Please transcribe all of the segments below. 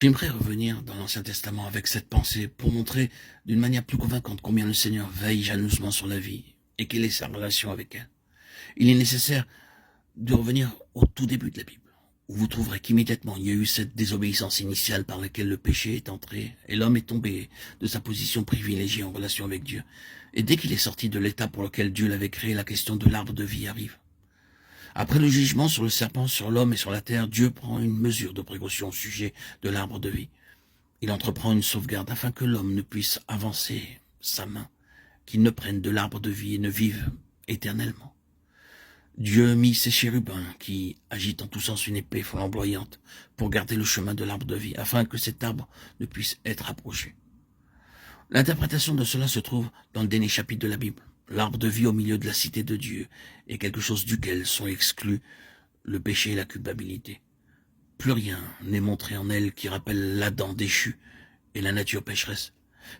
J'aimerais revenir dans l'Ancien Testament avec cette pensée pour montrer d'une manière plus convaincante combien le Seigneur veille jalousement sur la vie et quelle est sa relation avec elle. Il est nécessaire de revenir au tout début de la Bible, où vous trouverez qu'immédiatement il y a eu cette désobéissance initiale par laquelle le péché est entré et l'homme est tombé de sa position privilégiée en relation avec Dieu. Et dès qu'il est sorti de l'état pour lequel Dieu l'avait créé, la question de l'arbre de vie arrive. Après le jugement sur le serpent, sur l'homme et sur la terre, Dieu prend une mesure de précaution au sujet de l'arbre de vie. Il entreprend une sauvegarde afin que l'homme ne puisse avancer sa main, qu'il ne prenne de l'arbre de vie et ne vive éternellement. Dieu mit ses chérubins qui agitent en tous sens une épée flamboyante pour garder le chemin de l'arbre de vie, afin que cet arbre ne puisse être approché. L'interprétation de cela se trouve dans le dernier chapitre de la Bible. L'arbre de vie au milieu de la cité de Dieu est quelque chose duquel sont exclus le péché et la culpabilité. Plus rien n'est montré en elle qui rappelle l'Adam déchu et la nature pécheresse.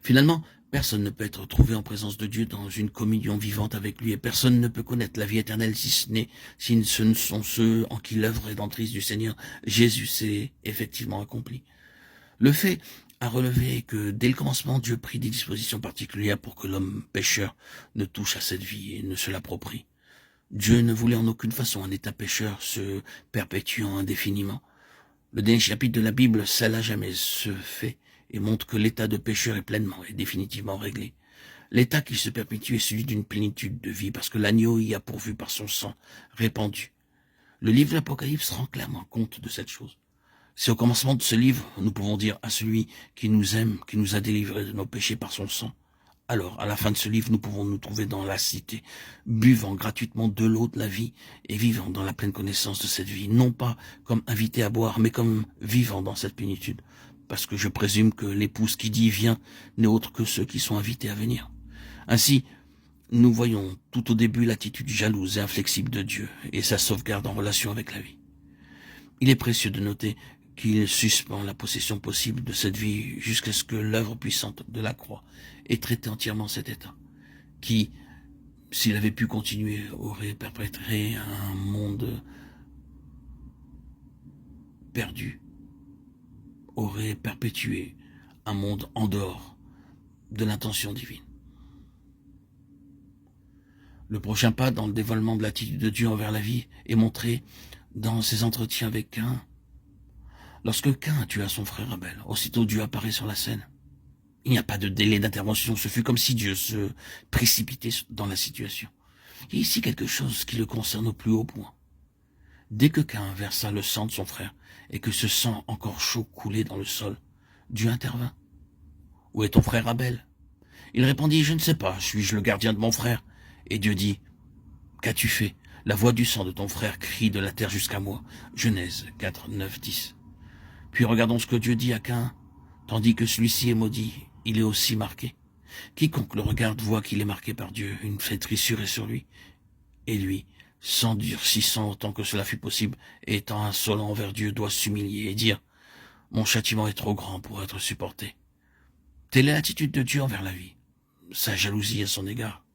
Finalement, personne ne peut être trouvé en présence de Dieu dans une communion vivante avec lui et personne ne peut connaître la vie éternelle si ce ne sont ceux en qui l'œuvre rédemptrice du Seigneur Jésus s'est effectivement accomplie. Le fait à relever que dès le commencement, Dieu prit des dispositions particulières pour que l'homme pécheur ne touche à cette vie et ne se l'approprie. Dieu ne voulait en aucune façon un état pécheur se perpétuant indéfiniment. Le dernier chapitre de la Bible scelle à jamais ce fait et montre que l'état de pécheur est pleinement et définitivement réglé. L'état qui se perpétue est celui d'une plénitude de vie parce que l'agneau y a pourvu par son sang répandu. Le livre de l'Apocalypse rend clairement compte de cette chose. C'est au commencement de ce livre, nous pouvons dire à celui qui nous aime, qui nous a délivrés de nos péchés par son sang. Alors, à la fin de ce livre, nous pouvons nous trouver dans la cité, buvant gratuitement de l'eau de la vie et vivant dans la pleine connaissance de cette vie, non pas comme invités à boire, mais comme vivant dans cette plénitude. Parce que je présume que l'épouse qui dit viens n'est autre que ceux qui sont invités à venir. Ainsi, nous voyons tout au début l'attitude jalouse et inflexible de Dieu et sa sauvegarde en relation avec la vie. Il est précieux de noter qu'il suspend la possession possible de cette vie jusqu'à ce que l'œuvre puissante de la croix ait traité entièrement cet état, qui, s'il avait pu continuer, aurait perpétré un monde perdu, aurait perpétué un monde en dehors de l'intention divine. Le prochain pas dans le dévoilement de l'attitude de Dieu envers la vie est montré dans ses entretiens avec Caïn. Lorsque Caïn tua son frère Abel, aussitôt Dieu apparaît sur la scène. Il n'y a pas de délai d'intervention, ce fut comme si Dieu se précipitait dans la situation. Il y a ici quelque chose qui le concerne au plus haut point. Dès que Caïn versa le sang de son frère, et que ce sang encore chaud coulait dans le sol, Dieu intervint. « Où est ton frère Abel ?» Il répondit « Je ne sais pas, suis-je le gardien de mon frère ?» Et Dieu dit « Qu'as-tu fait ? La voix du sang de ton frère crie de la terre jusqu'à moi. » Genèse 4, 9, 10. Puis regardons ce que Dieu dit à Caïn. Tandis que celui-ci est maudit, il est aussi marqué. Quiconque le regarde voit qu'il est marqué par Dieu, une flétrissure est sur lui. Et lui, s'endurcissant autant que cela fut possible, et étant insolent envers Dieu, doit s'humilier et dire « Mon châtiment est trop grand pour être supporté. » Telle est l'attitude de Dieu envers la vie, sa jalousie à son égard.